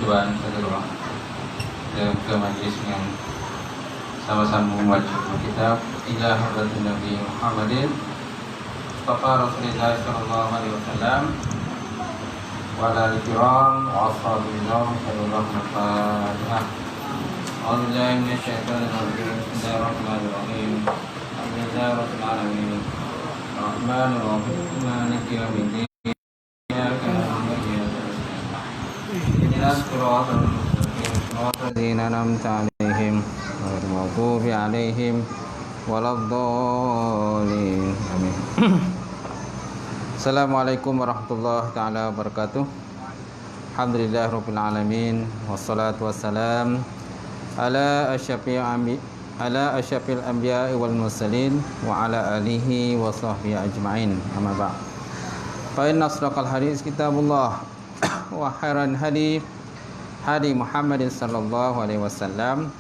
Tuan kedua ke majlis yang sama-sama membaca kitab Ila Hadratin Nabi Muhammadin Mustafa Rasulullah sallallahu alaihi wasallam wa ala al-kiram wa ashabihi sallallahu alaihi wasallam. A'udzu billahi minasyaitonir rajim. Bismillahirrahmanirrahim. Alhamdulillahi rabbil alamin. Arrahmanir rahim. Maliki yaumiddin. Iyyaka na'budu wa iyyaka nasta'in. Ihdinas siratal mustaqim. Siratal ladzina an'amta 'alaihim ghairil maghdubi 'alaihim waladdallin. Amin. Assalamualaikum warahmatullahi taala wabarakatuh. Alhamdulillahirabbil alamin wassalatu wassalam ala asyrafil anbiya'i wal mursalin wa ala alihi wa sahbihi ajma'in. Amma ba'd. Fa inna asdaqal hadits kitabullah wa khairan hadi Muhammadin sallallahu alaihi wasallam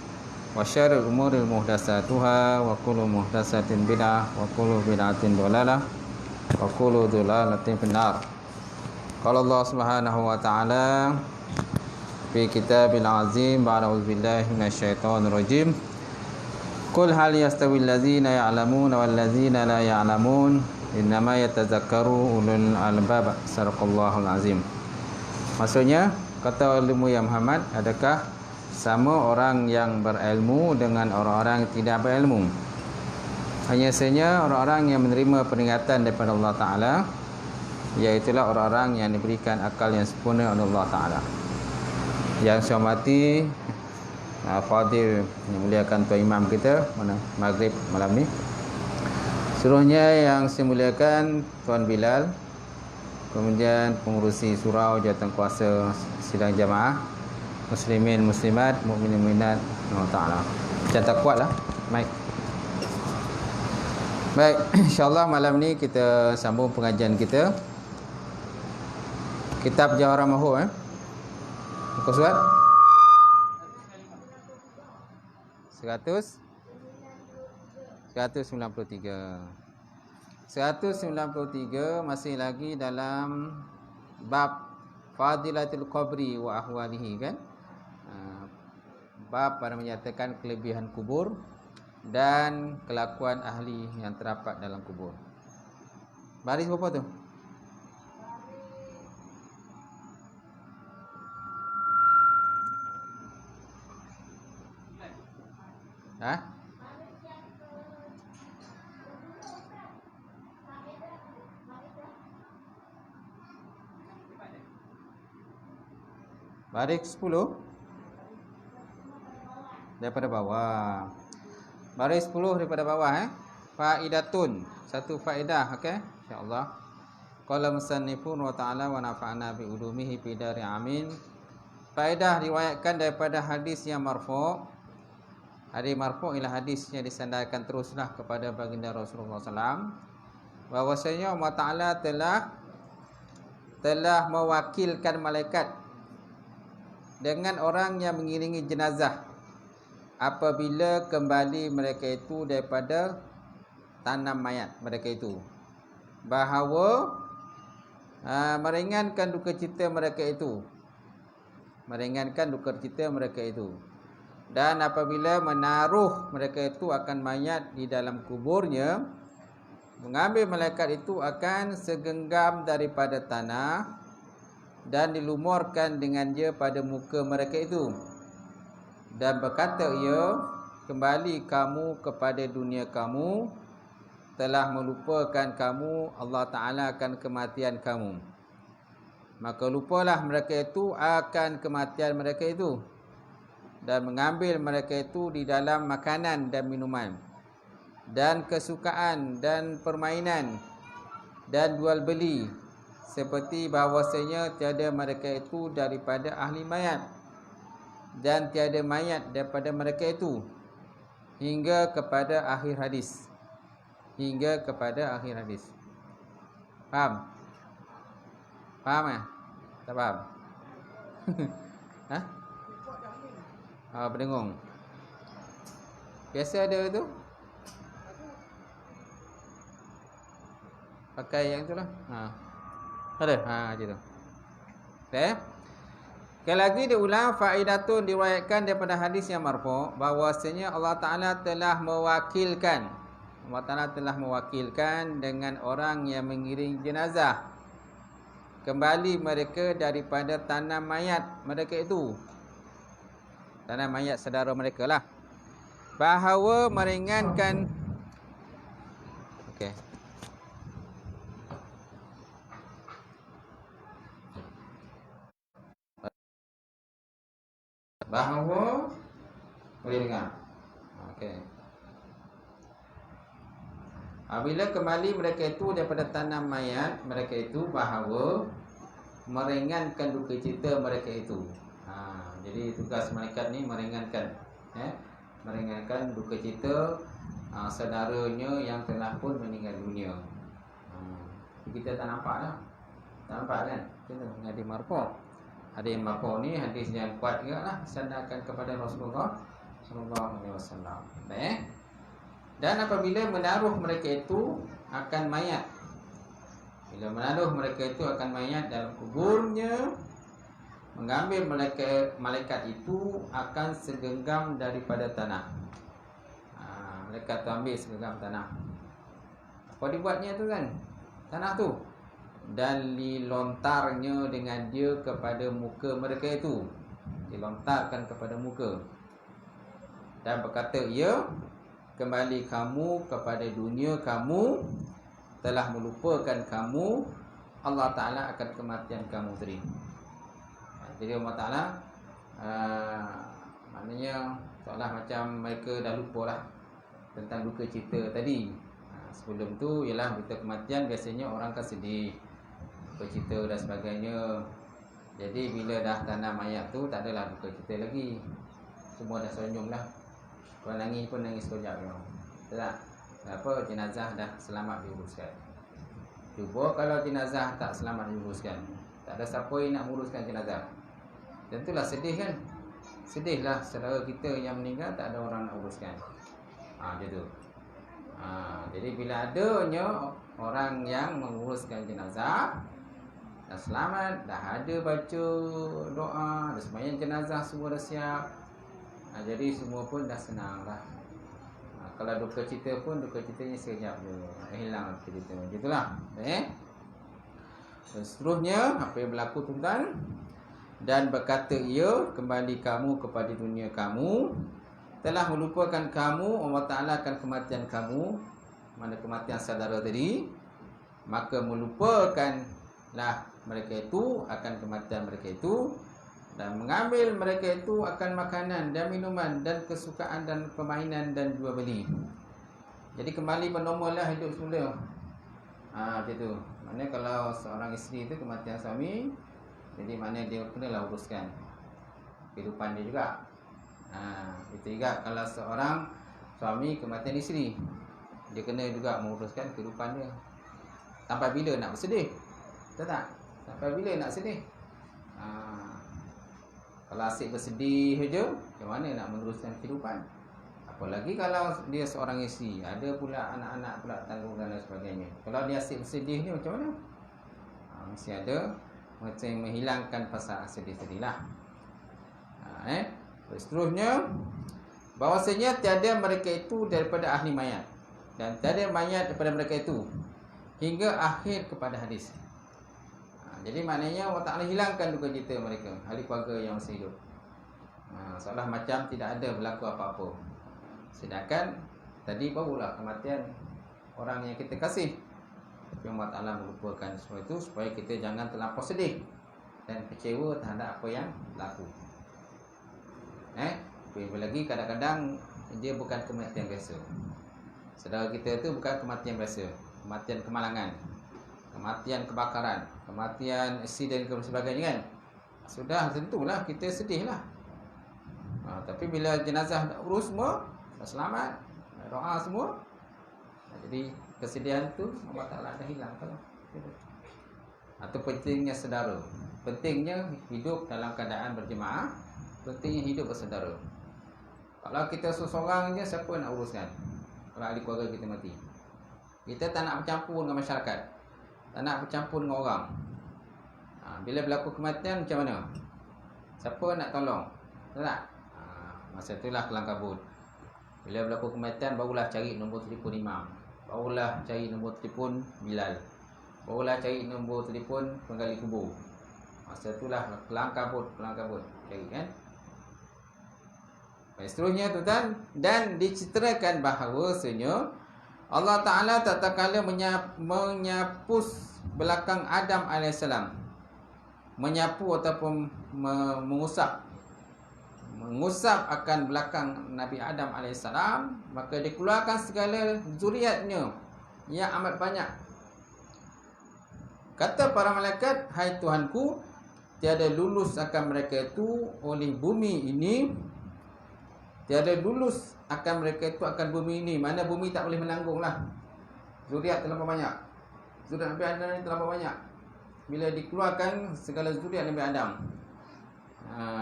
wa syarrul umuri muhdatsatuha wa kullu muhdatsatin bid'ah wa kullu bid'atin dhalalah wa kullu dhalalatin finnar. Qala Allah Subhanahu wa ta'ala fi kitabil azim ba'da auzubillahi minasyaitonir rajim. Qul hal yastawil ladzina ya'lamuna wal ladzina la ya'lamun innama yatazakkaru ulul albab. Sadaqallahul azim. Maksudnya, kata ilmu ya Muhammad, adakah sama orang yang berilmu dengan orang-orang yang tidak berilmu? Hanya saja orang-orang yang menerima peringatan daripada Allah Ta'ala, iaitulah orang-orang yang diberikan akal yang sempurna oleh Allah Ta'ala. Yang saya hormati Fadil yang muliakan Tuan Imam kita mana Maghrib malam ni. Seluruhnya yang saya muliakan Tuan Bilal, kemudian pengurusi surau jawatan kuasa sidang jamaah, muslimin muslimat, mukminin mukminat Allah Ta'ala. Jangan kuatlah mic. Baik, insyaAllah malam ni kita sambung pengajian kita Kitab Jawharah Mahur. Muka surat 193 masih lagi dalam bab Fadilatul Qabri wa Ahwalihi, kan? Bab pada menyatakan kelebihan kubur dan kelakuan ahli yang terdapat dalam kubur. Baris berapa tu? Baris 10 daripada bawah. Baris 10 daripada bawah. Faidatun, satu faedah, okey, insya-Allah. Qala musannifun wa ta'ala wa nafa'ana bi ulumihi fi dari amin. Faedah riwayatkan daripada hadis yang marfu'. Hadis marfu' ialah hadis yang disandarkan teruslah kepada baginda Rasulullah SAW, bahwasanya Allah Ta'ala telah mewakilkan malaikat dengan orang yang mengiringi jenazah apabila kembali mereka itu daripada tanam mayat mereka itu, bahawa meringankan duka cita mereka itu, dan apabila menaruh mereka itu akan mayat di dalam kuburnya, mengambil malaikat itu akan segenggam daripada tanah dan dilumurkan dengan dia pada muka mereka itu, dan berkata ia, kembali kamu kepada dunia kamu, telah melupakan kamu Allah Ta'ala akan kematian kamu. Maka lupalah mereka itu akan kematian mereka itu, dan mengambil mereka itu di dalam makanan dan minuman, dan kesukaan dan permainan, dan jual beli, seperti bahawasanya tiada mereka itu daripada ahli mayat, dan tiada mayat daripada mereka itu, hingga kepada akhir hadis. Faham? Tak faham? Berdengung. Biasa ada tu pakai yang tu lah. Ada? Macam tu. Okay. Sekali lagi diulang, faidatun diriwayatkan daripada hadis yang marfu' bahwasanya Allah Taala telah mewakilkan dengan orang yang mengiring jenazah kembali mereka daripada tanah mayat mereka itu. Tanah mayat saudara mereka lah. Bahawa meringankan bahawa boleh dengar. Apabila kembali mereka itu daripada tanah mayat mereka itu, bahawa meringankan duka cita mereka itu. Jadi tugas malaikat ni meringankan duka cita saudaranya yang telah pun meninggal dunia. Kita tak nampak dah. Tak nampak kan? Kita hadis marfu'. Hadis marfu' ni hadis yang kuat juga lah, sandarkan kepada Rasulullah sallallahu alaihi wasallam. Dan apabila menaruh mereka itu akan mayat, bila menaruh mereka itu akan mayat dalam kuburnya, mengambil malaikat itu akan segenggam daripada tanah. Malaikat tu ambil segenggam tanah. Apa dibuatnya tu kan? Tanah tu. Dan dilontarnya dengan dia kepada muka mereka itu. Dilontarkan kepada muka. Dan berkata, ya, kembali kamu kepada dunia kamu, telah melupakan kamu, Allah Ta'ala akan kematian kamu tadi. Jadi Allah Ta'ala maknanya seolah macam mereka dah lupa lah tentang duka cita tadi. Sebelum tu ialah berita kematian, biasanya orang kan sedih, duka cita dan sebagainya. Jadi bila dah tanam mayat tu, tak adalah duka cita lagi. Semua dah senyum lah. Kalau nangis pun nangis sekejap. Tak? Apa, jenazah dah selamat diuruskan. Cuba kalau jenazah tak selamat diuruskan, tak ada siapa yang nak uruskan jenazah. Tentulah sedih kan. Sedihlah saudara kita yang meninggal, tak ada orang nak uruskan. Macam tu. Jadi bila adanya orang yang menguruskan jenazah, dah selamat, dah ada baca doa, dah sembahyang jenazah, semua dah siap, jadi semua pun dah senang lah. Kalau duka cita pun, duka citanya sekejap je, hilang duka cita. Macam itulah. Dan seterusnya, apa yang berlaku tuan-tuan? Dan berkata ia, kembali kamu kepada dunia kamu, telah melupakan kamu, Allah Ta'ala akan kematian kamu, mana kematian saudara tadi, maka melupakanlah mereka itu akan kematian mereka itu, dan mengambil mereka itu akan makanan dan minuman dan kesukaan dan permainan dan jual beli. Jadi kembali bernormallah hidup semula. Macam tu. Maknanya kalau seorang isteri itu kematian suami, jadi maknanya dia kenalah uruskan kehidupan dia juga. Itu juga kalau seorang suami kematian isteri, dia kena juga menguruskan kehidupan dia. Sampai bila nak bersedih? Betul tak? Sampai bila nak sedih? Kalau asyik bersedih saja, macam mana nak meneruskan kehidupan? Apalagi kalau dia seorang isteri, ada pula anak-anak pula tanggungan dan sebagainya. Kalau dia asyik bersedih ni macam mana? Mesti ada macam menghilangkan pasal sedih-sedih lah. Seterusnya, bahawasanya tiada mereka itu daripada ahli mayat, dan tiada mayat daripada mereka itu, hingga akhir kepada hadis. Jadi maknanya Allah Ta'ala hilangkan duka cita mereka, ahli keluarga yang masih hidup. Seolah macam tidak ada berlaku apa-apa. Sedangkan tadi barulah kematian orang yang kita kasih. Tapi Allah Ta'ala melupakan semua itu supaya kita jangan terlampau sedih dan kecewa terhadap apa yang berlaku. Lebih lagi kadang-kadang dia bukan kematian biasa. Saudara kita itu bukan kematian biasa, kematian kemalangan, kematian kebakaran, kematian aksiden dan sebagainya kan. Sudah tentulah kita sedih lah. Tapi bila jenazah dah urus semua, dah selamat, dah doa semua, jadi kesedihan tu Allah Ta'ala dah hilang kalau. Itu pentingnya saudara. Pentingnya hidup dalam keadaan berjemaah, pentingnya hidup bersaudara. Kalau kita seorang je, siapa nak uruskan? Kalau ahli keluarga kita mati, kita tak nak bercampur dengan masyarakat, tak nak bercampur dengan orang. Bila berlaku kematian macam mana? Siapa nak tolong? Betul tak? Masa itulah kelang kabut. Bila berlaku kematian, barulah cari nombor telefon imam, barulah cari nombor telefon Bilal, barulah cari nombor telefon penggali kubur. Masa itulah kelang kabut cari kan. Seterusnya tuan, dan diceritakan bahawasanya Allah Ta'ala tak kala menyapus belakang Adam AS, menyapu ataupun mengusap akan belakang Nabi Adam AS, maka dikeluarkan segala zuriatnya yang amat banyak. Kata para malaikat, hai Tuhanku, tiada lulus akan mereka itu oleh bumi ini, tiada lulus akan mereka itu akan bumi ini. Mana bumi tak boleh menanggung lah, zuriat terlalu banyak, zuriat Nabi Adam ni terlalu banyak. Bila dikeluarkan segala zuriat Nabi Adam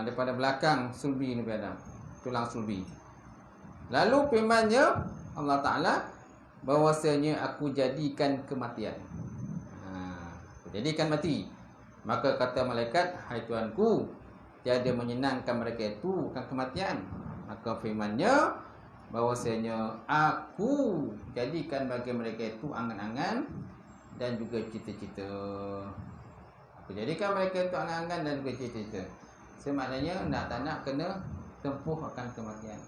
daripada belakang sulbi Nabi Adam, tulang sulbi. Lalu firman-Nya Allah Ta'ala, bahwasanya aku jadikan kematian, aku jadikan mati. Maka kata malaikat, hai Tuhanku, tiada menyenangkan mereka itu akan kematian. Maka firman-Nya bahwasanya aku jadikan bagi mereka itu angan-angan dan juga cita-cita. Aku jadikan mereka itu angan-angan dan juga cita-cita. Semaknanya nak tak nak kena tempuh akan kematian.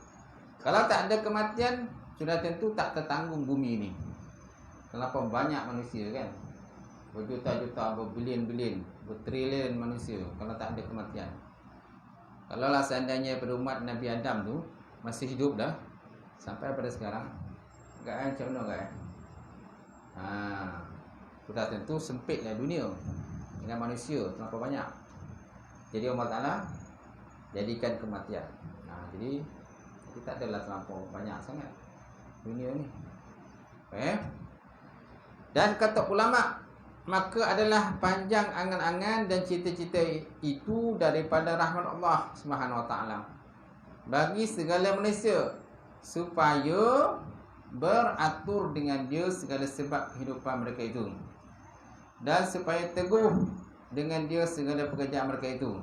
Kalau tak ada kematian, sudah tentu tak tertanggung bumi ini. Kenapa banyak manusia kan? Berjuta-juta, berbilion-bilion, bertrilion manusia. Kalau tak ada kematian, kalau lah seandainya pada umat Nabi Adam tu masih hidup dah sampai pada sekarang, agak macam mana kan? Sudah tentu sempitlah dunia dengan manusia terlalu banyak. Jadi Allah Ta'ala jadikan kematian. Jadi tak adalah terlalu banyak sangat dunia ni. Dan kata ulama, maka adalah panjang angan-angan dan cita-cita itu daripada rahmat Allah Subhanahu Wa Ta'ala bagi segala manusia, supaya beratur dengan dia segala sebab kehidupan mereka itu, dan supaya teguh dengan dia segala pekerjaan mereka itu,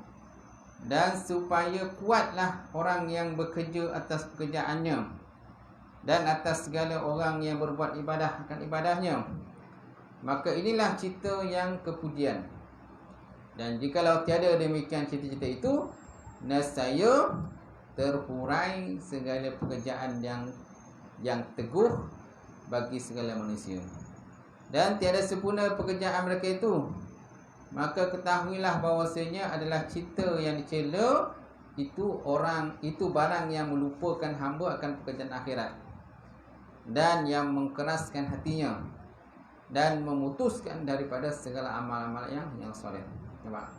dan supaya kuatlah orang yang bekerja atas pekerjaannya, dan atas segala orang yang berbuat ibadah akan ibadahnya. Maka inilah cita yang kepujian. Dan jikalau tiada demikian cita-cita itu, nescaya terhurai segala pekerjaan yang teguh bagi segala manusia, dan tiada sempurna pekerjaan mereka itu. Maka ketahuilah bahawasanya adalah cita yang dicela itu barang yang melupakan hamba akan pekerjaan akhirat, dan yang mengkeraskan hatinya, dan memutuskan daripada segala amal-amal yang soleh. Nampak?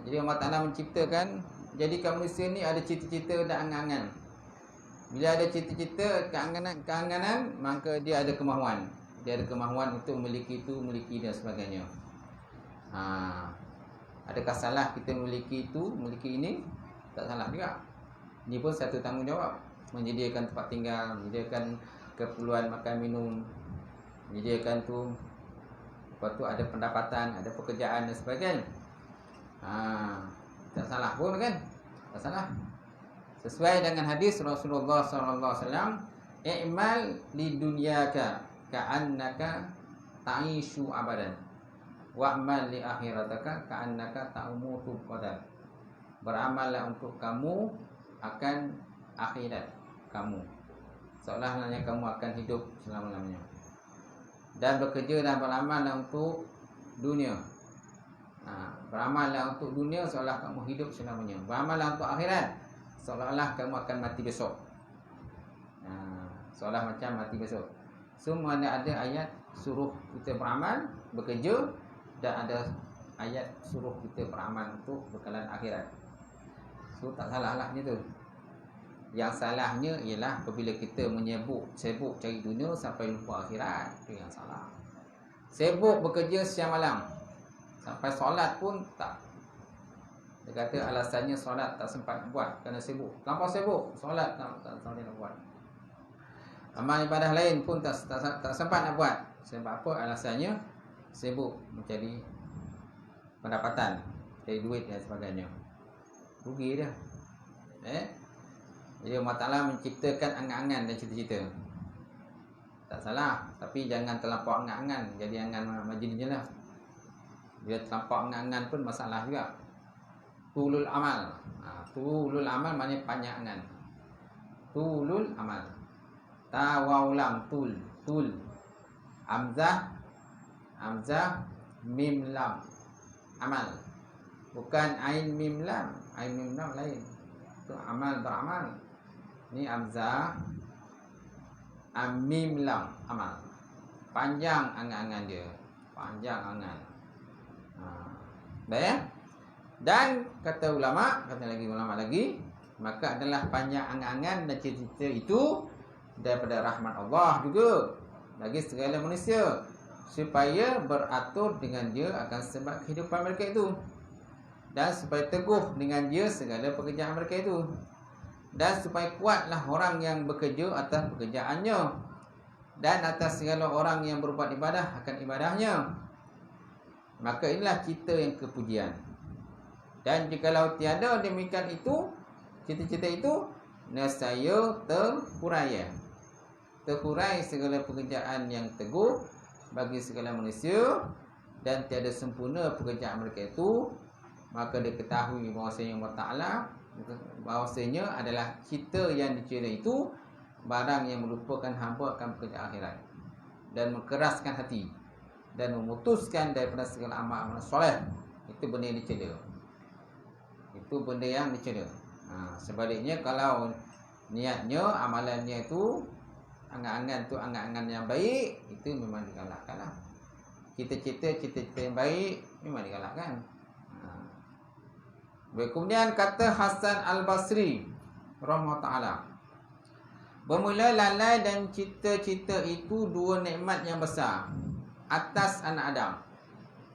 Jadi Allah Ta'ala menciptakan, jadikan manusia ni ada cita-cita dan angan-angan. Bila ada cita-cita, keanganan, maka dia ada kemahuan. Dia ada kemahuan untuk memiliki itu, memiliki dan sebagainya. Adakah salah kita memiliki itu, memiliki ini? Tak salah juga. Ini pun satu tanggungjawab. Menyediakan tempat tinggal, menyediakan keperluan makan minum, menyediakan tu, lepas tu ada pendapatan, ada pekerjaan dan sebagainya. Tak salah pun kan? Tak salah. Sesuai dengan hadis Rasulullah SAW, i'mal li dunyaka ka'annaka ta'ishu abadan, wa'mal li akhirataka ka'annaka ta'umutu qadan. Beramallah untuk kamu akan akhirat kamu, seolah-olahnya kamu akan hidup selama-lamanya. Dan bekerja dan beramallah untuk dunia. Beramallah untuk dunia seolah kamu hidup selamanya. Beramallah untuk akhirat seolah-olah kamu akan mati besok. Seolah macam mati besok. Semua ada ayat suruh kita beramal, bekerja, dan ada ayat suruh kita beramal untuk bekalan akhirat. So tak salah-salahnya tu. Yang salahnya ialah apabila kita sibuk cari dunia sampai lupa akhirat. Itu yang salah. Sibuk bekerja siang malam, sampai solat pun tak. Dia kata alasannya solat tak sempat nak buat kerana sibuk. Terlampau sibuk, solat tak sempat nak buat. Amal ibadah lain pun tak sempat nak buat. Sebab apa? Alasannya sibuk mencari pendapatan, cari duit dan sebagainya. rugi dia. Jadi Allah Ta'ala menciptakan angan-angan dan cita-cita. Tak salah, tapi jangan terlampau angan-angan, jadi angan majlis je lah. Bila terlampau angan-angan pun masalah juga. Tulul amal. Tulul amal maknanya panjang angan. Tulul amal. Tawaulam tul. Hamzah mim lam. Amal. Bukan ain mim lam. Ain mim lam lain. Itu amal beramal. Ni hamzah mim lam amal. Panjang angan-angan dia. Panjang angan. Baik. Dan kata ulama lagi, maka adalah panjang angan-angan dan cita-cita itu daripada rahmat Allah juga bagi segala manusia, supaya beratur dengan dia akan sebab kehidupan mereka itu, dan supaya teguh dengan dia segala pekerjaan mereka itu, dan supaya kuatlah orang yang bekerja atas pekerjaannya, dan atas segala orang yang berbuat ibadah akan ibadahnya. Maka inilah cita yang kepujian. Dan jikalau tiada demikian itu, cita-cita itu, nescaya terhurai segala pekerjaan yang teguh bagi segala manusia, dan tiada sempurna pekerjaan mereka itu. Maka diketahui bahawasanya Allah Ta'ala, bahawasanya adalah cita yang dicela itu barang yang melupakan hamba akan pekerjaan akhirat, dan mengeraskan hati, dan memutuskan daripada segala amal-amal soleh. Itu benda yang dicela. Sebaliknya, kalau niatnya, amalannya itu, angan-angan yang baik, itu memang digalakkan lah. Cita-cita yang baik memang digalakkan. Kemudian kata Hasan Al-Basri rahimahullah ta'ala, bermula lalai dan cita-cita itu dua nikmat yang besar atas anak Adam.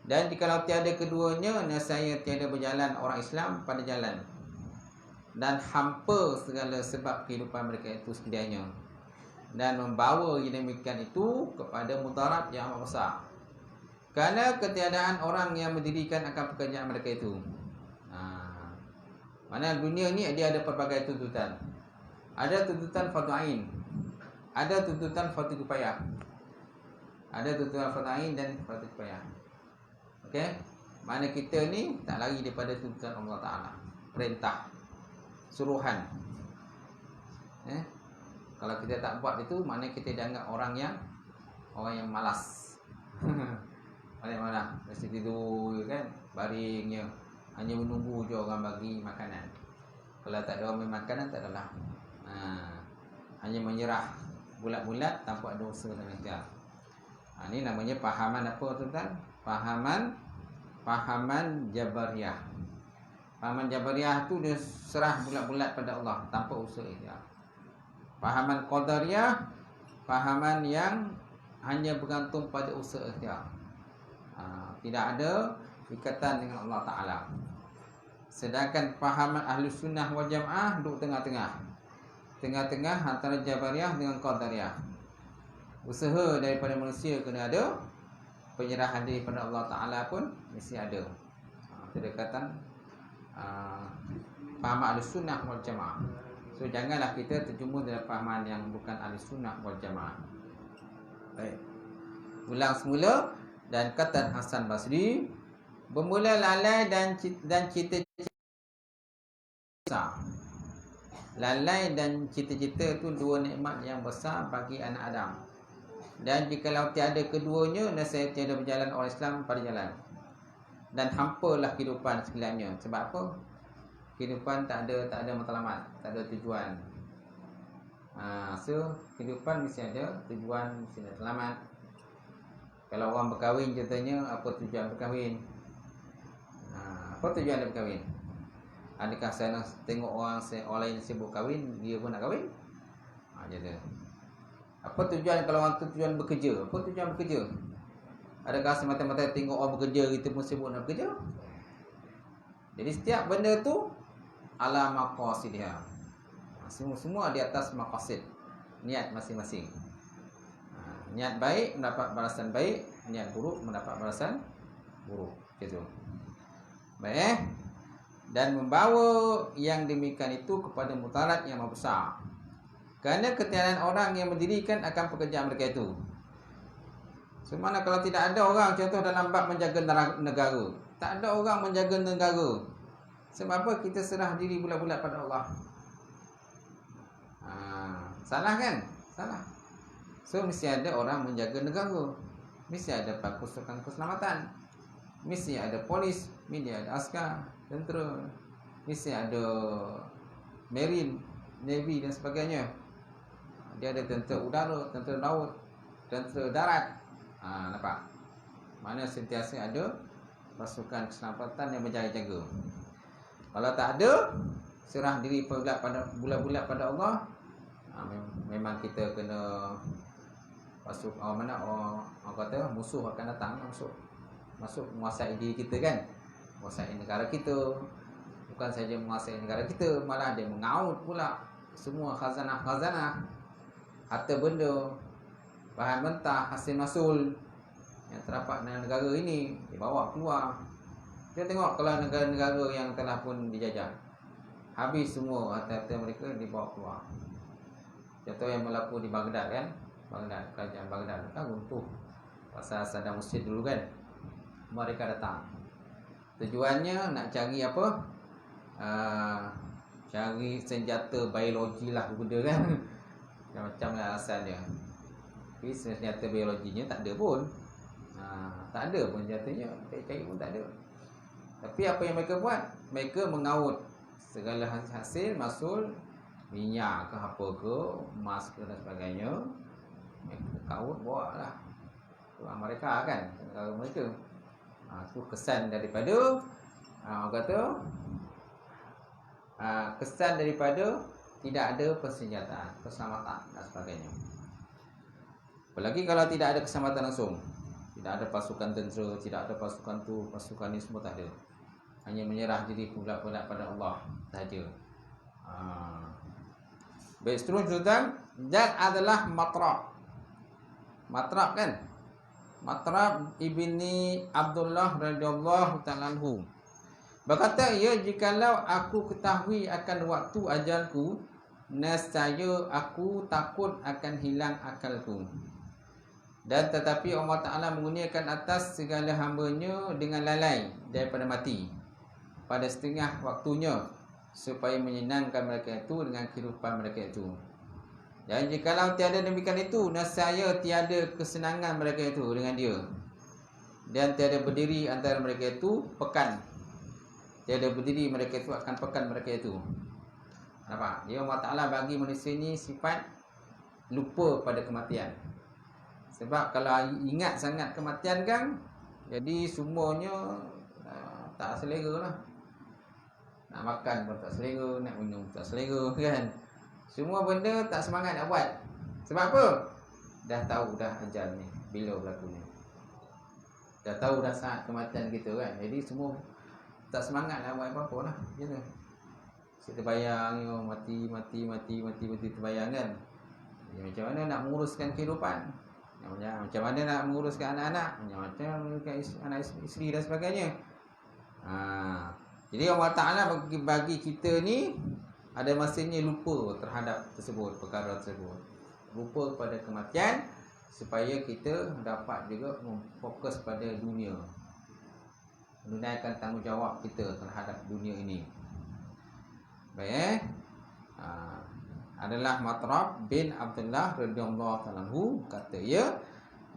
Dan jikalau tiada keduanya, nescaya tiada berjalan orang Islam pada jalan, dan hampa segala sebab kehidupan mereka itu sekaliannya, dan membawa yang demikian itu kepada mudarat yang amat besar, kerana ketiadaan orang yang mendirikan akan pekerjaan mereka itu. Mana dunia ni dia ada pelbagai tuntutan. Ada tuntutan fardu ain, ada tuntutan fardu kifayah. Ada tuntutan fardu ain dan fardu kifayah. Okey, mana kita ni tak lari daripada tuntutan Allah Ta'ala, perintah, suruhan. Kalau kita tak buat itu, maknanya kita dianggap orang yang malas. Orang yang malas, mesti tidur kan, baringnya, hanya menunggu je orang bagi makanan. Kalau tak ada orang bagi makanan, tak adalah. Hanya menyerah bulat-bulat tanpa ada usaha dan ikhtiar. Ini namanya pahaman apa tuan-tuan? Pahaman Jabariyah. Pahaman Jabariyah tu dia serah bulat-bulat pada Allah tanpa usaha ikhtiar. Pahaman Qadariyah, pahaman yang hanya bergantung pada usaha ikhtiar. Tidak ada ikatan dengan Allah Ta'ala. Sedangkan pahaman Ahlus Sunnah wal Jamaah duduk tengah-tengah antara Jabariyah dengan Qadariyah. Usaha daripada manusia kena ada, penyerahan daripada Allah Ta'ala pun mesti ada. Kedekatan pahaman Ahlus Sunnah wal Jamaah. So janganlah kita terjumus dalam pahaman yang bukan Ahlus Sunnah wal Jamaah. Baik, ulang semula. Dan kata Hasan Basri, bermula lalai dan cita-cita. Lalai dan cita-cita itu dua nikmat yang besar bagi anak Adam. Dan jikalau tiada keduanya, nescaya tiada berjalan orang Islam pada jalan, dan hampalah kehidupan sekaliannya. Sebab apa? Kehidupan tak ada matlamat, tak ada tujuan. So kehidupan mesti ada tujuan, mesti ada selamat. Kalau orang berkahwin contohnya, apa tujuan berkahwin? Apa tujuan dia berkahwin? Adakah saya nak tengok orang lain sibuk kahwin, dia pun nak kahwin? Macam tu. Apa tujuan kalau orang tu tujuan bekerja? Apa tujuan bekerja? Adakah semata-mata tengok orang bekerja, kita pun sibuk nak bekerja? Jadi setiap benda tu ala maqasidha. Semua di atas maqasid, niat masing-masing. Niat baik mendapat balasan baik, niat buruk mendapat balasan buruk. Gitu. Baik. dan membawa yang demikian itu kepada mudarat yang maha besar. Kerana ketiadaan orang yang mendirikan akan pekerjaan mereka itu. Semana kalau tidak ada orang, contoh dalam bab menjaga negara, tak ada orang menjaga negara. Sebab apa? Kita serah diri bulat-bulat pada Allah. Salah kan? Salah. So mesti ada orang menjaga negara. Mesti ada pasukan keselamatan. Mesti ada polis, mesti ada askar, tentera. Mesti ada marine, navy dan sebagainya. Dia ada tentera udara, tentera laut, tentera darat. Nampak? Mana sentiasa ada pasukan keselamatan yang menjaga-jaga. Kalau tak ada, serah diri bulat-bulat pada Allah, memang kita kena masuk orang kata musuh akan datang, masuk menguasai diri kita kan, menguasai negara kita. Bukan saja menguasai negara kita, malah dia mengaut pula semua khazanah, harta benda, bahan mentah, hasil masul yang terdapat dalam negara ini dibawa keluar. Kita tengok kalau negara-negara yang telah pun dijajah, habis semua harta-harta mereka dibawa keluar. Contoh yang berlaku di Baghdad kan, kerajaan Baghdad kan runtuh pasal Saddam Hussein dulu kan. Mereka datang, tujuannya nak cari apa? Cari senjata biologi lah benda kan. Macam lah asal dia. Tapi senjata biologinya tak ada pun. Tak ada pun senjatanya, cari pun tak ada. Tapi apa yang mereka buat? Mereka mengaut segala hasil masul, minyak ke apa ke, emas ke dan sebagainya. Mereka kaut bawa lah keluar mereka kan, negara mereka. Itu kesan daripada kesan daripada tidak ada persenjataan, keselamatan dan sebagainya. Apalagi kalau tidak ada keselamatan langsung, tidak ada pasukan tentera, tidak ada pasukan tu, pasukan ni semua tak ada. Hanya menyerah diri bulat-bulat pada Allah sahaja. Baik, seterusnya dan adalah Matraq kan? Matraq ibni Abdullah radhiyallahu ta'ala anhu berkata, ya, jikalau aku ketahui akan waktu ajalku, nescaya aku takut akan hilang akalku. Dan tetapi Allah Ta'ala mengurniakan atas segala hambanya dengan lalai daripada mati pada setengah waktunya, supaya menyenangkan mereka itu dengan kehidupan mereka itu. Dan jikalau tiada demikian itu, nescaya tiada kesenangan mereka itu dengan dia, dan tiada berdiri antara mereka itu pekan. Tiada berdiri mereka itu akan pekan mereka itu. Nampak? Dia Allah Ta'ala bagi manusia ni sifat lupa pada kematian. Sebab kalau ingat sangat kematian kan, jadi semuanya tak selera lah. Nak makan pun tak selera, nak minum tak selera kan. Semua benda tak semangat nak buat. Sebab apa? Dah tahu dah ajal ni, bila berlaku ni. Dah tahu dah saat kematian kita kan. Jadi semua tak semangat nak buat apa-apa lah. Macam tu. Kita bayang mati terbayang kan. Jadi, macam mana nak menguruskan kehidupan, macam mana nak menguruskan anak-anak, macam mana anak isteri dan sebagainya. Jadi Allah Ta'ala bagi kita ni ada masanya lupa terhadap perkara tersebut. Lupa pada kematian supaya kita dapat juga fokus pada dunia, menunaikan tanggungjawab kita terhadap dunia ini. Baik, adalah Matraq bin Abdullah radhiyallahu ta'ala anhu kata, ya,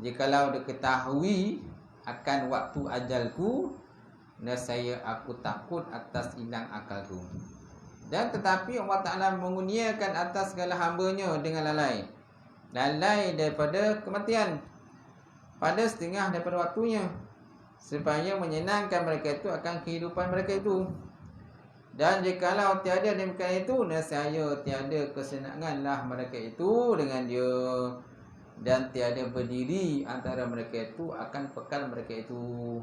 jikalau diketahui akan waktu ajalku, nescaya aku takut atas hilang akalku. Dan tetapi Allah Ta'ala mengurniakan atas segala hambanya dengan lalai daripada kematian pada setengah daripada waktunya, supaya menyenangkan mereka itu akan kehidupan mereka itu. Dan jikalau tiada demikian itu, nescaya tiada kesenanganlah mereka itu dengan dia, dan tiada berdiri antara mereka itu akan pekan mereka itu.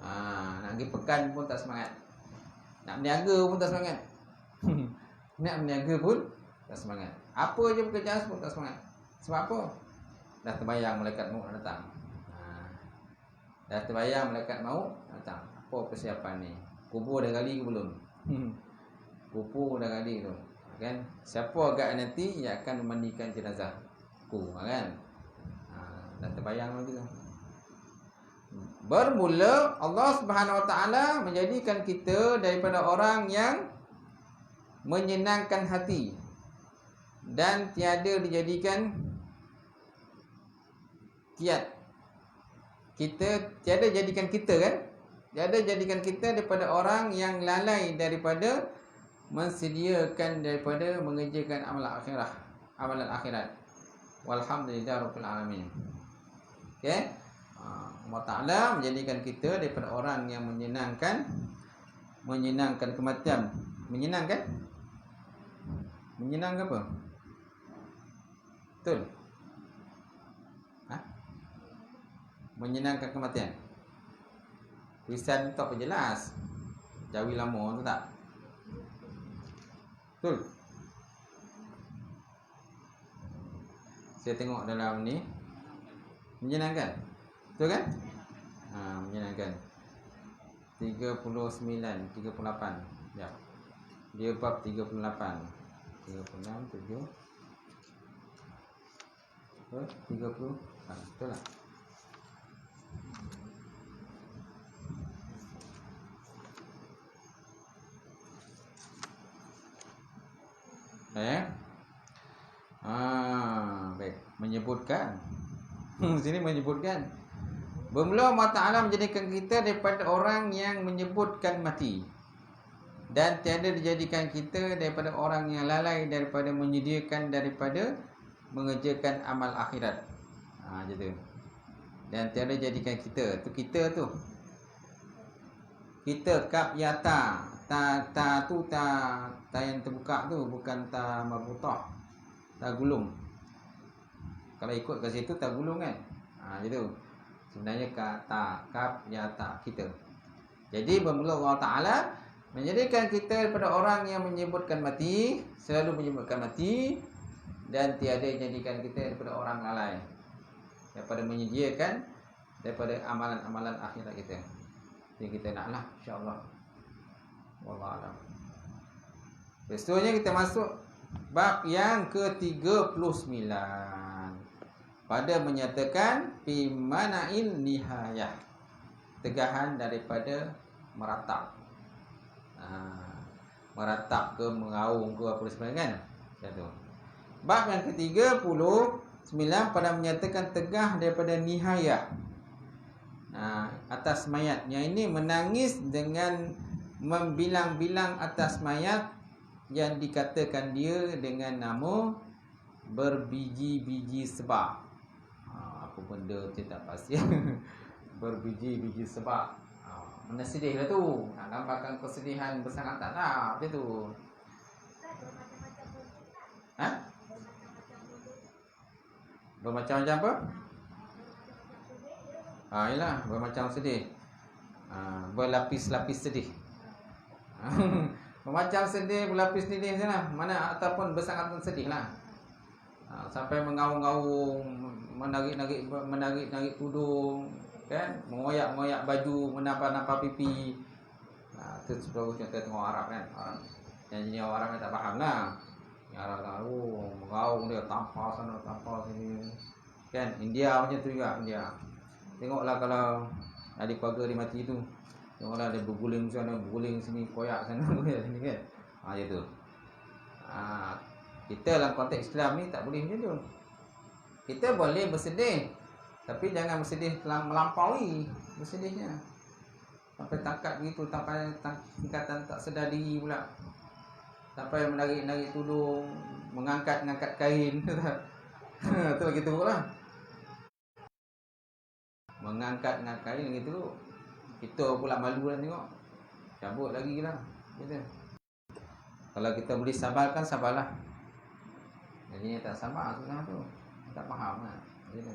Nak pergi pekan pun tak semangat, nak berniaga pun tak semangat. Nak berniaga pun tak semangat. Apa je pekerjaan pun tak semangat. Sebab apa? Dah terbayang malaikat maut datang. Dah terbayang malaikat maut datang. Apa persiapan ni? Kubur dah gali ke belum? Kubur dah gali tu, kan? Siapa agak nanti yang akan memandikan jenazah ku, kan? Dah terbayang lagi tu. Bermula Allah Subhanahu Wa Taala menjadikan kita daripada orang yang menyenangkan hati dan tiada dijadikan kiat. Kita tiada jadikan kita, kan? Tiada jadikan kita daripada orang yang lalai daripada mensediakan daripada mengerjakan amalan akhirat. Walhamdulillahirabbil alamin. Okey? Allah Taala menjadikan kita daripada orang yang menyenangkan kematian. Menyenangkan apa? Betul? Menyenangkan kematian. Tulisan tu apa jelas? Jawi lama tu tak? Betul? Saya tengok dalam ni menyenangkan. Betul kan? Menyenangkan. 39, 38. Ya. Dia bab 38. 36, 7. 30. Betul lah. Baik. Menyebutkan sini menyebutkan bermula Allah Ta'ala menjadikan kita daripada orang yang menyebutkan mati, dan tiada dijadikan kita daripada orang yang lalai daripada menyediakan daripada mengerjakan amal akhirat. Gitu. Dan tiada jadikan kita tu kita kap yata ta tu ta yang terbuka tu, bukan ta marbutah, ta gulung. Kalau ikut ke situ ta gulung, kan? Gitu. Sebenarnya kap yata kita. Jadi bermula Allah Ta'ala menjadikan kita daripada orang yang menyebutkan mati, selalu menyebutkan mati, dan tiada jadikan kita daripada orang lalai daripada menyediakan daripada amalan-amalan akhirat kita. Jadi kita naklah, insya-Allah. Wallahu a'lam. Seterusnya kita masuk bab yang ke-39 pada menyatakan fi mana'il nihayah, tegahan daripada meratap. Meratap ke mengaung ke apa sebenarnya, kan? Itu. Bab yang ke-39 pada menyatakan tegah daripada nihayah. Atas mayat. Yang ini menangis dengan membilang-bilang atas mayat yang dikatakan dia dengan nama berbiji-biji sebab. Apa benda saya tak pasti. Berbiji-biji sebab. Mana sedih lah tu. Nak gambarkan kesedihan bersangat tak macam tu. Bermacam-macam apa? Yalah, bermacam sedih. Berlapis-lapis sedih. Bermacam sedih, berlapis sedih sana. Mana ataupun bersangat sedih lah. Sampai mengaung-ngaung, menarik tudung, kan? Mengoyak-ngoyak baju, menampak-nampak pipi. Itu sebagai contoh tengok Arab, kan? Yang jenis orang yang tak faham lah. Yang Arab tak mengaung dia, tampar sana, tampar sini. Kan? India macam tu juga, India. Tengoklah kalau adik keluarga dia mati tu, tengoklah dia berguling sana, berguling sini, koyak sana, koyak sini, kan? Macam tu. Kita dalam konteks Islam ni tak boleh macam tu. Kita boleh bersedih, tapi jangan bersedih melampaui bersedihnya. Sampai tangkat begitu, sampai tingkatan tak sedar diri pula. Sampai menarik-narik tudung, mengangkat-ngangkat kain. Tu begitu pula. Mengangkat-ngangkat kain gitu. Kita pula malu lah tengok. Cabut lagi lah. Gitu. Kalau kita boleh sabarkan, sabarlah. Jadi tak sabar susah tu. Tak faham lah. Gitu.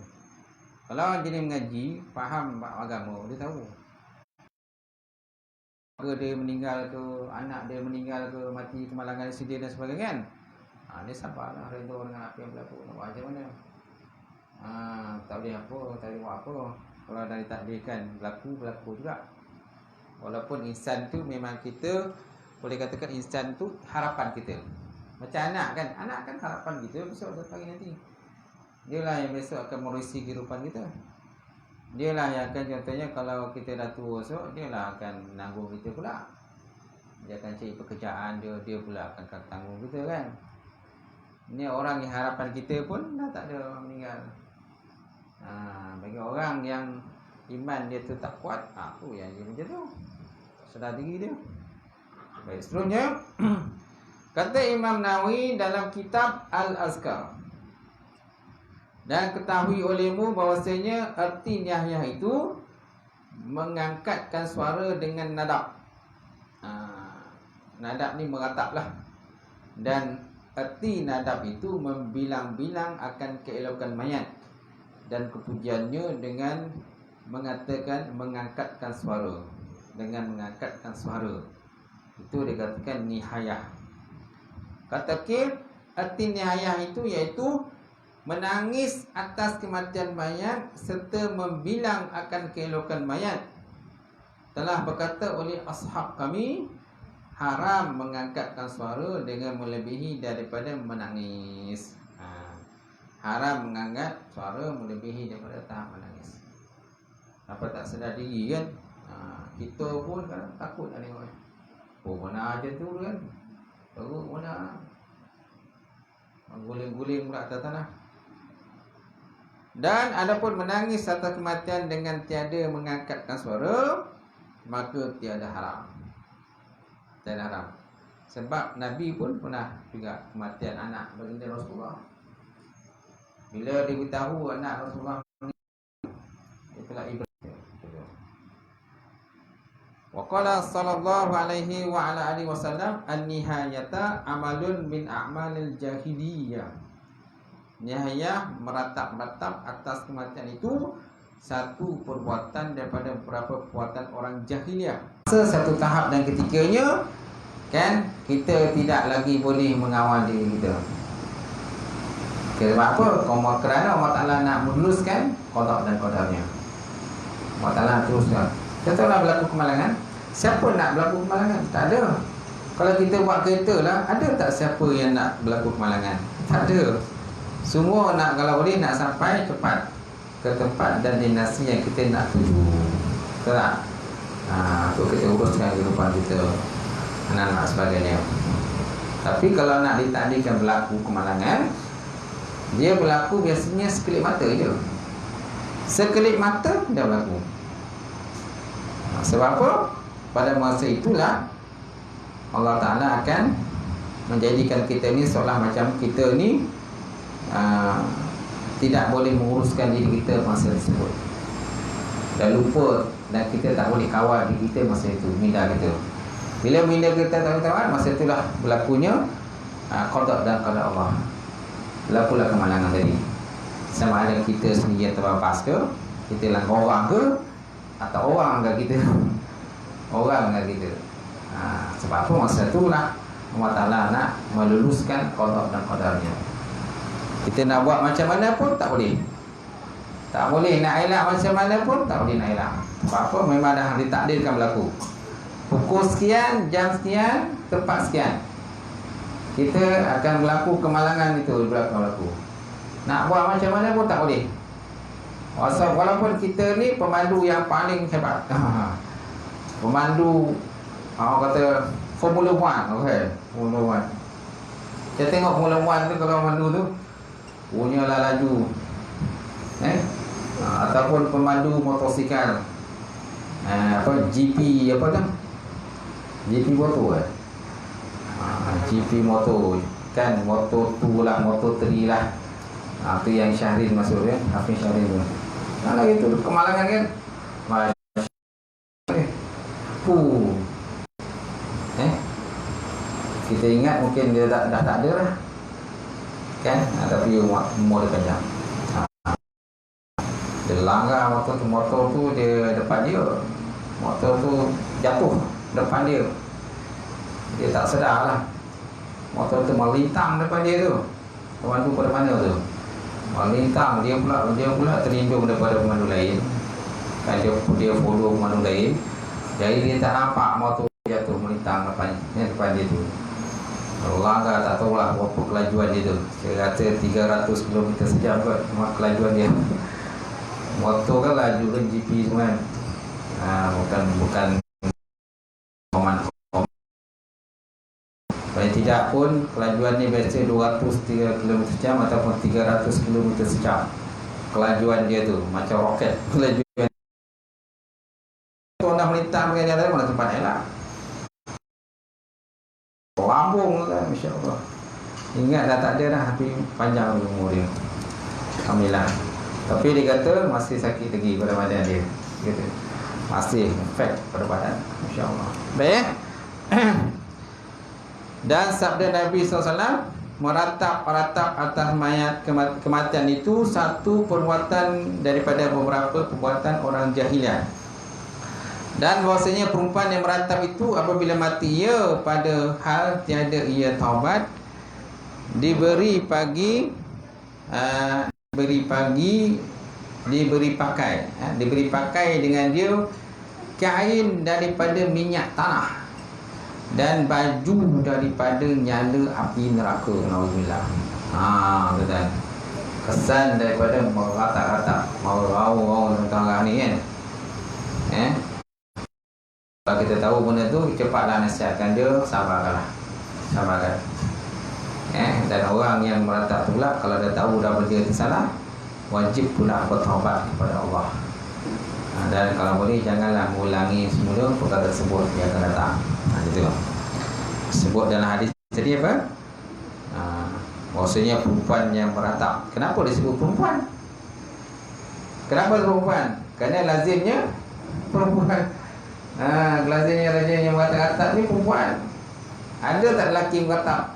Kalau jenis mengaji, faham agama, dia tahu. Dia meninggal ke, anak dia meninggal ke, mati kemalangan sedih dan sebagainya, kan? Dia sabarlah, redha dengan apa yang berlaku. Nak buat macam mana? Tak boleh apa, tak boleh buat apa. Kalau dah ditakdirkan berlaku juga. Walaupun insan tu memang kita boleh katakan insan tu harapan kita. Macam anak kan harapan kita besok satu hari nanti. Dialah yang besok akan merusi kehidupan kita. Dialah yang akan, contohnya kalau kita dah tua esok, dialah akan menanggung kita pula. Dia akan cari pekerjaan dia pula akan tanggung kita kan. Ini orang yang harapan kita pun dah tak ada, orang meninggal. Bagi orang yang iman dia tu tak kuat, tu yang dia macam tu, tak sedar diri dia. Baik, seterusnya kata Imam Nawawi dalam kitab Al-Azkar, dan ketahui olehmu bahwasanya erti nihayah itu mengangkatkan suara dengan nadab. Nadab ni merataplah. Dan erti nadab itu membilang-bilang akan keelokan mayat dan kepujiannya dengan mengangkatkan suara. Dengan mengangkatkan suara, itu dikatakan nihayah. Kata Kir, erti nihayah itu iaitu menangis atas kematian mayat serta membilang akan keelokan mayat. Telah berkata oleh ashab kami, haram mengangkatkan suara dengan melebihi daripada menangis. Haram mengangkat suara melebihi daripada tahap menangis. Apa tak sedar diri kan? Kita pun kadang takut nak tengok. Mana aja tu kan? Baru mana guling-guling pula atas tanah. Dan adapun menangis atas kematian dengan tiada mengangkatkan suara, maka tiada haram. Tiada haram. Sebab Nabi pun pernah juga kematian anak baginda Rasulullah. Bila diberitahu anak Rasulullah itulah ibrah. Wa qala sallallahu alaihi wa ala alihi wasallam, an-nihayata amalun min a'malil jahiliyah. Nihayah meratap-ratap atas kematian itu satu perbuatan daripada beberapa perbuatan orang jahiliah. Satu tahap dan ketikanya kan kita tidak lagi boleh mengawal diri kita. Sebab apa? Kerana Allah Ta'ala nak meluluskan qada dan qadarnya. Allah Ta'ala teruskan. Contohlah berlaku kemalangan. Siapa nak berlaku kemalangan? Tak ada. Kalau kita buat kereta lah, ada tak siapa yang nak berlaku kemalangan? Tak ada. Semua nak, kalau boleh nak sampai cepat ke tempat dan destinasi yang kita nak tuju. Betul tak? Untuk kita uruskan kehidupan kita, anak-anak sebagainya. Tapi kalau nak ditakdirkan berlaku kemalangan, dia berlaku biasanya sekelip mata je. Sekelip mata dah berlaku. Sebab apa? Pada masa itulah Allah Ta'ala akan menjadikan kita ni seolah macam kita ni tidak boleh menguruskan diri kita masa tersebut. Dah lupa dan kita tak boleh kawal diri kita masa itu, minda kita. Bila minda kita tak boleh kawal, masa itulah berlakunya qada dan qadar Allah. Berlakulah kemalangan tadi. Sama ada kita sendiri yang terbabas ke, kita langgar orang ke, atau orang ke kita. Orang ke kita. Sebab apa? Masa itulah Allah Ta'ala nak meluluskan qada dan qadarnya. Kita nak buat macam mana pun tak boleh. Tak boleh nak elak macam mana pun tak boleh nak elak. Sebab apa? Memang dah ditakdirkan berlaku. Pukul sekian, jam sekian, tempat sekian, kita akan berlaku kemalangan itu berlaku. Nak buat macam mana pun tak boleh. Walaupun kita ni pemandu yang paling hebat. Pemandu orang kata Formula 1, okey, Formula 1. Kita tengok Formula 1 tu, kalau pemandu tu punyalah laju. Ataupun pemandu motosikal. GP apa tu? GP motor GP motor kan, Moto2 lah, Moto3 lah. Tu yang Syahrin masuk ya, Hafiz Syahrin tu. Nah itu kemalangan kan. Kita ingat mungkin dia dah tak ada lah kan, tapi umur dia panjang. Dia langgar motor tu dia depan dia, motor tu jatuh depan dia. Dia tak sedar lah, motor tu melintang depan dia tu. Pemandu pada mana tu melintang, dia pula terlindung daripada pemandu lain kan, dia follow pemandu lain. Jadi dia tak nampak motor jatuh melintang depan dia tu. Langgar tak tahulah berapa kelajuan dia tu. Saya kata 300 km sejam kot kelajuan dia. Motor kan laju kan GP semua kan. Bukan pemanfaat. Paling tidak pun kelajuan ni biasa 203 km sejam ataupun 300 km sejam. Kelajuan dia tu macam roket. Kelajuan tu nak melintang dengan jalan mana tempat elak. Lambung kan, Masya Allah. Ingat dah tak ada dah, tapi panjang umur dia. Alhamdulillah. Tapi dia kata masih sakit lagi pada badan dia. Dia kata masih efek pada badan. Masya Allah. Baik. Dan sabda Nabi SAW, meratap-ratap atas mayat kematian itu satu perbuatan daripada beberapa perbuatan orang jahiliah. Dan bahasanya perempuan yang meratap itu apabila mati ia pada hal tiada ia taubat, diberi pakai dengan dia kain daripada minyak tanah dan baju daripada nyala api neraka. Nauzubillah. Betul. Kesan daripada meratap-ratap, mau tentang orang ni kan. Kalau kita tahu benda tu, cepatlah nasihatkan dia, sabarkan. Dan orang yang meratap tu pula, kalau dah tahu dah benda itu salah, wajib pula bertaubat kepada Allah. Dan kalau boleh, janganlah mengulangi semula perkara tersebut yang akan datang. Itu sebut dalam hadis tadi apa? Maksudnya perempuan yang meratap. Kenapa disebut perempuan? Kenapa perempuan? Kerana lazimnya perempuan. Lazimnya raja yang meratap-ratap ni perempuan. Ada tak lelaki meratap?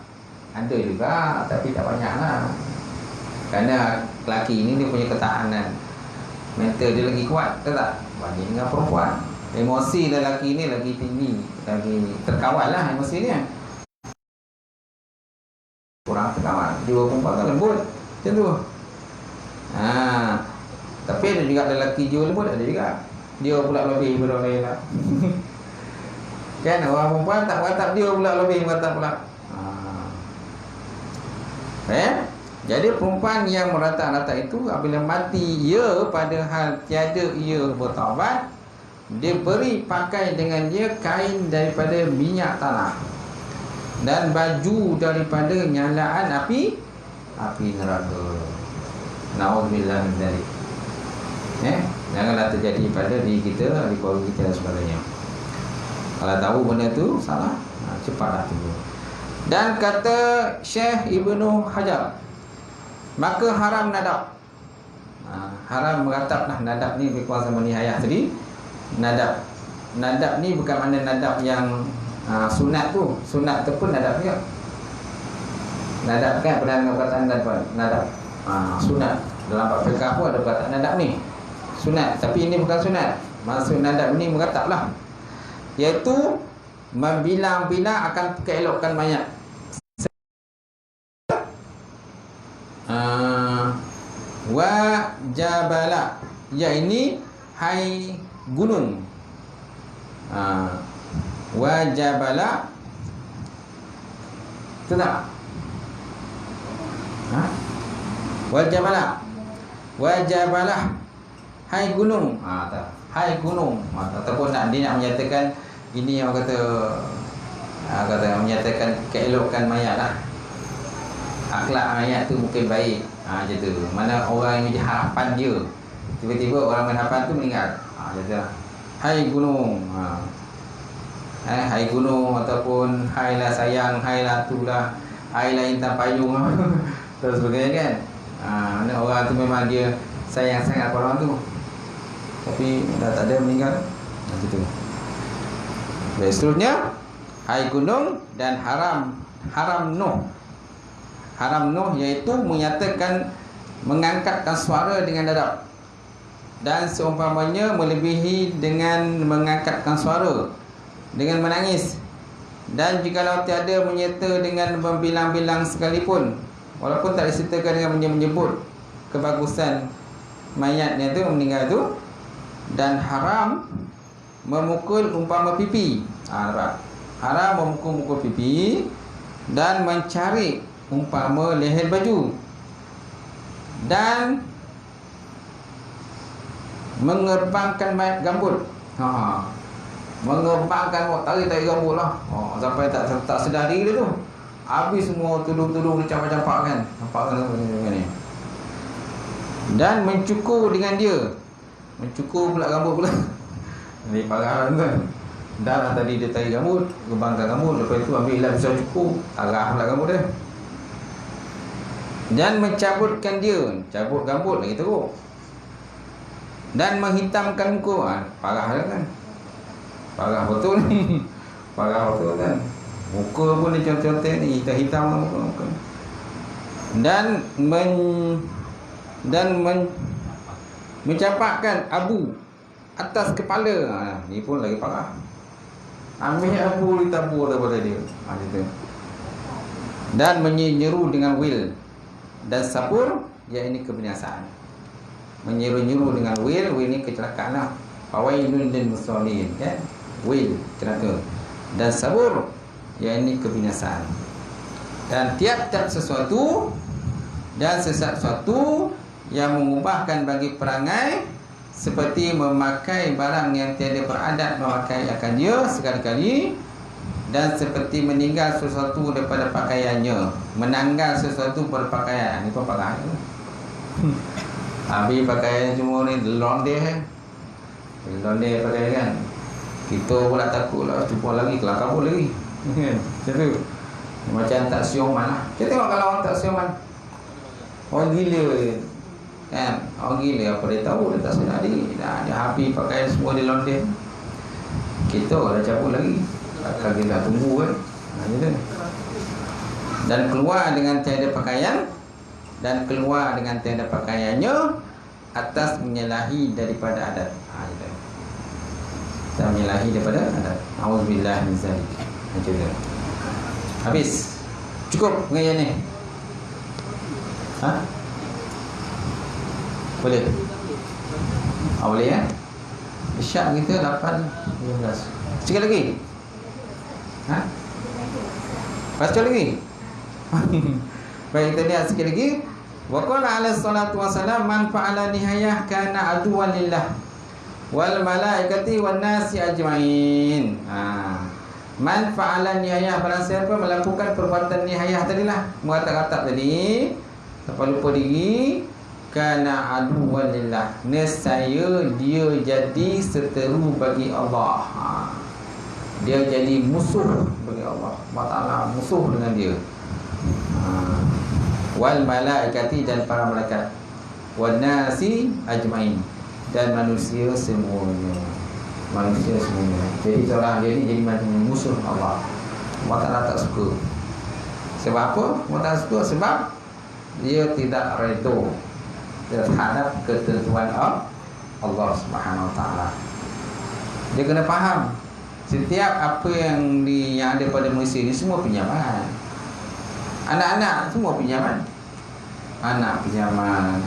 Ada juga, tapi tak banyak lah. Kerana lelaki ni dia punya ketahanan mental dia lagi kuat, tak? Banding dengan perempuan. Emosi lelaki ni lagi tinggi, lagi terkawal lah emosi dia. Kurang terkawal. Jiwa perempuan kan lembut macam tu. Tapi ada juga lelaki jiwa lembut, ada juga. Dia pula lebih daripada orang lain lah. Kan orang perempuan tak meratap, dia pula lebih meratap pula. Jadi perempuan yang meratap-ratap itu apabila mati ia pada hal tiada ia bertaubat, dia beri pakai dengan dia kain daripada minyak tanah dan baju daripada nyalaan api neraka. Nauzubillah min dzalik. Janganlah terjadi pada diri kita, di keluarga kita dan sebagainya. Kalau tahu benda tu salah, cepatlah tunggu. Dan kata Syekh Ibnu Hajar, maka haram nadab. Haram meratap lah. Nadab ni berkuasa sama nihayah tadi. Nadab ni bukan makna nadab yang sunat tu. Sunat tu pun nadab juga. Nadab kan pernah dengan perkataan nadab. Sunat dalam bab fiqh pun ada perkataan nadab ni. Sunat, tapi ini bukan sunat. Maksud nadab ni meratap lah, iaitu membilang-bilang akan keelokkan mayat. Wa jabala, ya ini hai gunung. Wa jabala, itu tak? Wa jabala, wa jabala, hai gunung. Tak. Hai gunung. Ataupun dia nak menyatakan ini yang kata menyatakan keelokan mayat lah. Akhlak mayat tu mungkin baik. Macam tu. Mana orang yang menjadi harapan dia, tiba-tiba orang berharapan tu meninggal. Macam tu lah. Hai gunung. Hai gunung, ataupun hai lah sayang, hai lah tu lah, hai lah intan payung. Terus sebagainya kan. Mana orang tu memang dia sayang sangat pada orang tu, tapi dah tak ada, meninggal. Macam tu. Dan seterusnya, hai gunung dan haram Nuh. Haram Nuh iaitu menyatakan mengangkatkan suara dengan dadap, dan seumpamanya melebihi dengan mengangkatkan suara dengan menangis, dan jikalau tiada menyerta dengan membilang-bilang sekalipun, walaupun tak disertakan dengan menyebut kebagusan mayatnya tu, meninggal tu. Dan haram memukul umpama pipi. Haram memukul pipi dan mencari umpama leher baju dan mengerbangkan gambut. Mengerbangkan, tarik rambut lah. Sampai tak sedar diri tu. Habis semua tudung-tudung campak-campak kan. Nampak kan ni. Dan mencukur dengan dia. Mencukur pula rambut pula. Ni parah kan. Dah lah tadi dia tarik rambut, gerbangkan rambut, lepas tu ambil lah pisau cukur, arah pula rambut dia. Dan mencabutkan dia, cabut rambut lagi teruk. Dan menghitamkan muka. Parah dah kan. Parah betul ni. Parah betul kan. Muka pun dia contoh-contoh ni, hitam-hitam muka. Dan mencampakkan abu atas kepala. Ni pun lagi parah. Ambil abu ditabur daripada dia. Gitu. Dan menyeru dengan wil dan sabur, iaitu kebinasaan. Menyeru-nyeru dengan wil ni kecelakaan lah. Fawailun lil musallin, kan? Wil, celaka. Dan sabur, iaitu kebinasaan. Dan tiap-tiap sesuatu dan sesuatu yang mengubahkan bagi perangai, seperti memakai barang yang tiada beradat memakai akan dia sekali-kali, dan seperti meninggal sesuatu daripada pakaiannya, menanggal sesuatu berpakaian. Ini pun pakaian. Habis pakaian semua ni londe pakai kan. Kita pula takut lah, jumpa lagi kelak kabur lagi. Macam tu. Macam tak sioman lah. Kita tengok kalau orang tak sioman, orang gila kan, orang gila apa dia tahu, dia tak sedar diri. Dia habis pakai semua di londe. Kita dah cabut lagi, kakak kita tunggu kan. Gitu. Dan keluar dengan tiada pakaian, dan keluar dengan tiada pakaiannya atas menyalahi daripada adat. Gitu. Dan menyalahi daripada adat. Auzubillah min zalik. Macam tu. Habis. Cukup pengajian ni. Boleh? Boleh ya? Isyak kita 8:15. Sikit lagi? Baca lagi? Baik, kita lihat sikit lagi. Wa qala alaihi salatu wassalam, man fa'ala nihayah kana aduwwan lillah wal malaikati wan nasi ajmain. Man fa'ala nihayah, barang siapa melakukan perbuatan nihayah tadilah, mengatap-atap tadi, tanpa lupa diri, kana aduwwan lillah, nescaya dia jadi seteru bagi Allah. Dia jadi musuh bagi Allah. Allah Ta'ala musuh dengan dia. Wal malaikati, dan para malaikat, wan nasi ajmain, dan manusia semuanya. Manusia semuanya. Jadi seorang dia ni jadi macam musuh Allah. Allah Ta'ala tak suka. Sebab apa? Allah Ta'ala suka sebab dia tidak redha terhadap ketentuan Allah Subhanahu Wa Ta'ala. Dia kena faham, setiap apa yang ada pada manusia ni semua pinjaman. Anak-anak semua pinjaman. Anak pinjaman,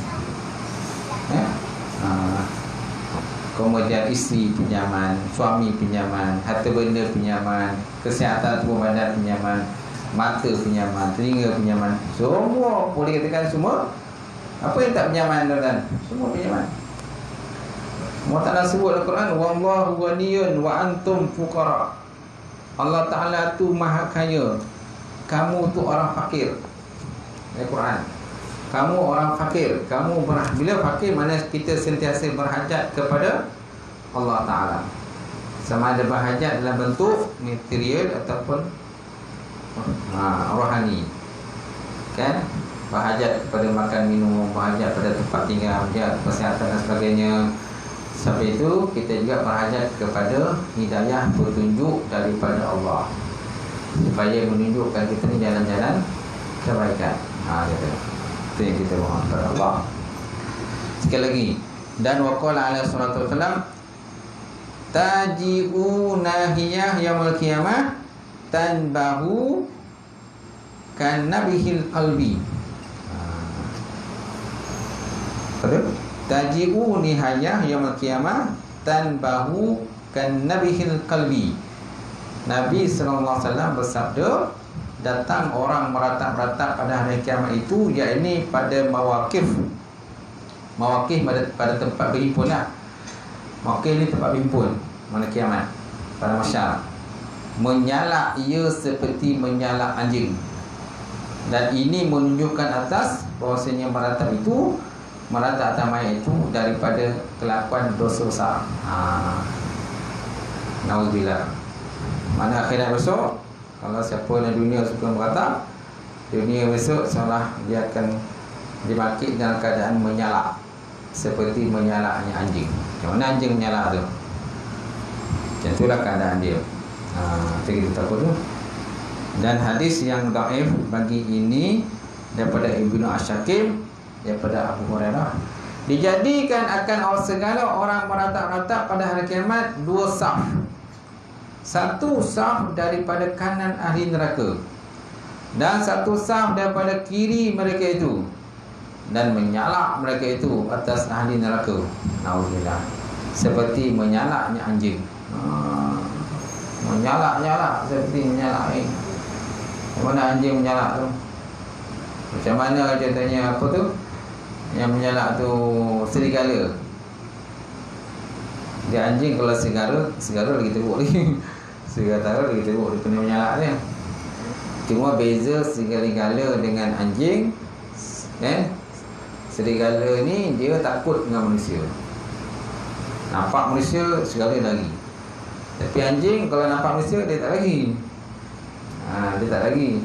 kemudian isteri pinjaman, suami pinjaman, harta benda pinjaman, kesihatan tubuh badan pinjaman, mata pinjaman, telinga pinjaman. Semua boleh katakan semua. Apa yang tak pinjaman, tuan-tuan? Semua pinjaman. Allah Ta'ala sebut dalam Quran, wallahu ghaniyun wa antum fuqara. Allah Ta'ala tu maha kaya, kamu tu orang fakir. Dalam Quran, kamu orang fakir. Kamu bila fakir, mana kita sentiasa berhajat kepada Allah Ta'ala, sama ada berhajat dalam bentuk material ataupun rohani, kan? Berhajat kepada makan minum, berhajat pada tempat tinggal, berhajat kesihatan dan sebagainya. Sampai itu kita juga berhajat kepada hidayah, petunjuk daripada Allah, supaya menunjukkan kita ni jalan-jalan kebaikan. Gitu. Itu yang kita mohon kepada Allah. Sekali lagi, dan waqala alaihi salatu wasalam, taji'u nahiyah yaumul qiyamah tanbahu kan nabihil qalbi. Taji'u nihayah yaumul qiyamah tanbahu kan nabihil qalbi. Nabi SAW bersabda, datang orang meratap-ratap pada hari kiamat itu, yakni pada mawaqif pada tempat berhimpun lah. Mawaqif ni tempat berhimpun mana kiamat, pada masyarakat. Menyala ia seperti menyala anjing. Dan ini menunjukkan atas bahawasanya meratap atas mayat itu daripada kelakuan dosa besar. Nauzubillah. Mana akhirat besok, kalau siapa dalam dunia suka meratap, dunia besok seolah dia akan dibangkit dalam keadaan menyala seperti menyalanya anjing. Macam mana anjing menyala tu? Macam itulah keadaan dia. Itu kita takut tu. Dan hadis yang dhaif bagi ini daripada Ibnu Asy-Syakir, daripada Abu Hurairah, dijadikan akan segala orang meratap-ratap pada hari kiamat dua saf. Satu saf daripada kanan ahli neraka, dan satu saf daripada kiri mereka itu, dan menyalak mereka itu atas ahli neraka. Nauzubillah. Seperti menyalaknya anjing. Menyalak-nyalak seperti menyalak. Macam mana anjing menyalak tu? Macam mana contohnya apa tu? Yang menyalak tu serigala. Dia anjing kalau serigala lagi teruk lagi. Serigala lagi teruk, dia kena menyalak dia. Cuma beza serigala dengan anjing, serigala ni dia takut dengan manusia. Nampak manusia, serigala lagi. Tapi anjing kalau nampak manusia, dia tak lagi. Dia tak lagi.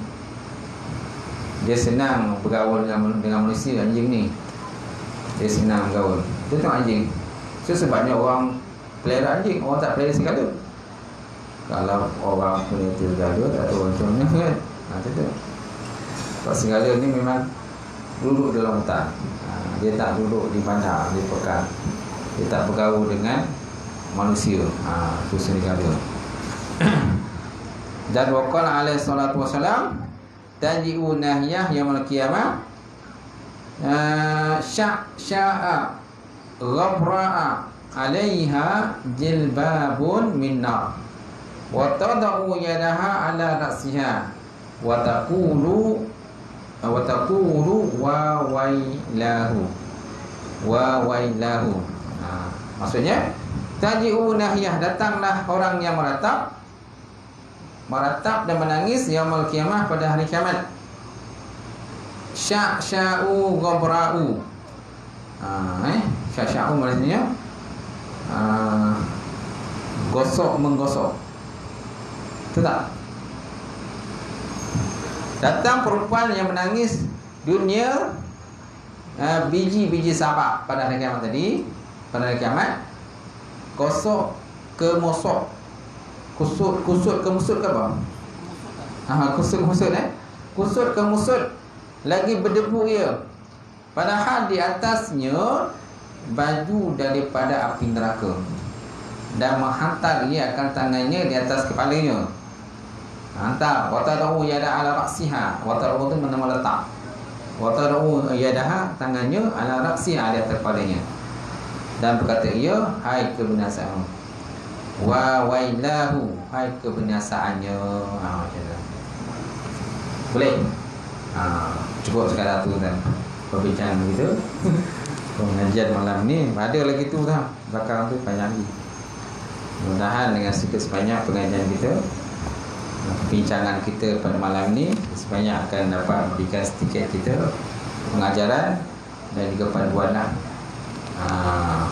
Dia senang bergaul dengan manusia, anjing ni. Dia senang bergaul. Dia tengok anjing. So sebabnya orang pelihara anjing, orang tak pelihara serigala. Kalau orang punya serigala, tak tahu macam mana kan. Itu. Kalau serigala ni memang duduk dalam hutan. Dia tak duduk di bandar, di pekan. Dia tak bergaul dengan manusia. Itu serigala. Dan waqala alaihi salatu wassalam, taji'u nahyah yaumil qiyamah sya'a ghabra'a 'alaiha jilbabun min nar wa tad'u yadaha 'ala ra'siha wa taqulu wa wailahu. Maksudnya taji'u nahyah, datanglah orang yang meratap dan menangis yaumul qiyamah pada hari kiamat. Sya'u ghabra'u. Sya'u maksudnya menggosok. Betul tak? Datang perempuan yang menangis dunia, biji-biji sabak pada hari kiamat tadi. Pada hari kiamat, gosok ke mosok. Kusut ke musut ke apa? Kusut ke musut. Lagi berdebu ia. Padahal di atasnya baju daripada api neraka, dan menghantar ia akan tangannya di atas kepalanya. Hantar. Watad'u yada ala ra'siha. Watad'u itu mana meletak. Watad'u yadaha, tangannya ala ra'siha, di atas kepalanya. Dan berkata ia, hai kebinasaan. Wa wailahu, hai kebinasaannya. Macam tu. Boleh? Cukup sekadar tu kan perbincangan begitu. Pengajian malam ni ada lagi tu dah. Belakang tu banyak lagi. Mudah-mudahan dengan sikit sebanyak pengajian kita, perbincangan kita pada malam ni sebanyak akan dapat memberikan sedikit kita pengajaran dan juga panduan lah.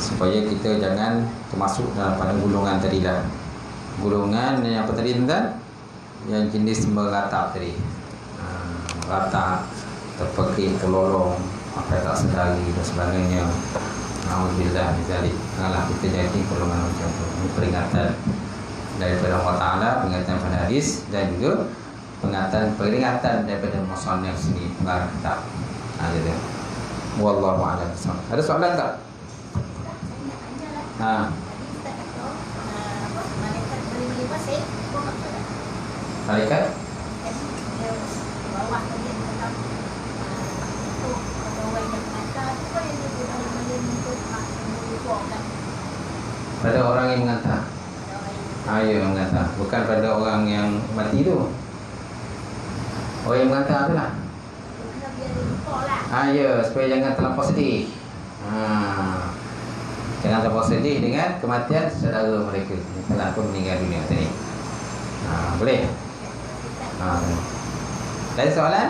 Supaya kita jangan termasuk dalam pada golongan tadi lah. Golongan yang apa tadi tuan? Yang jenis meratap tadi. Meratap, terpekik, terlolong, apa yang tak sedari dan sebagainya. Alhamdulillah, misalnya janganlah kita jadi golongan macam tu. Ini peringatan daripada Allah Ta'ala, peringatan pada hadis, dan juga peringatan daripada musannif sini, pengarang kitab. Gitu. Wallahu a'lam. Ada soalan tak? Malaikat pada orang yang menghantar. Ya, menghantar. Bukan pada orang yang mati tu. Orang yang menghantar tu lah. Ya, supaya jangan terlampau sedih. Jangan terlampau sedih dengan kematian saudara mereka yang telah pun meninggal dunia tadi. Boleh? Lain soalan?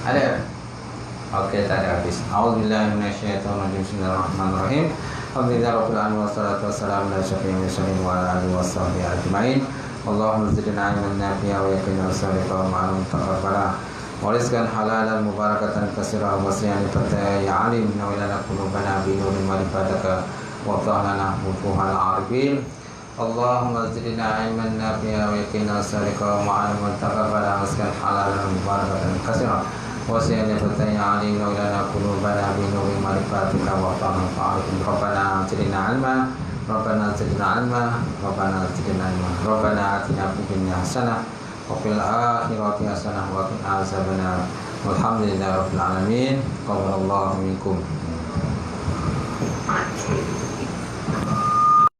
Ada? Okey, tak ada habis. A'udzubillahi minasyaitonirrajim. Bismillahirrahmanirrahim. Alhamdulillahirabbil alamin wassalatu wassalamu ala asyrofil mursalin wa ala alihi washabbihi ajmain. Allahumma zidna ilman nafi'a wa yaqina as-salihin wa alim taqabbala. Wa rizqan halalan mubarakatan katsira wa siyani fataya alim wa lana qulubana bi nurin ma'rifataka wa ta'lana futuhal arifin. Allahumma zidna ilman nafi'a wa yaqina as-salihin wa alim taqabbala. Rizqan halalan mubarakatan katsira وسيدنا فتى علينا ولنا قلوبنا بنور معرفتك وطعم طاعتك ربنا زدنا علما ربنا زدنا علما ربنا زدنا علما ربنا آتنا في الدنيا حسنة وفي الآخرة حسنة وقنا عذاب النار والحمد لله رب العالمين قبل الله منكم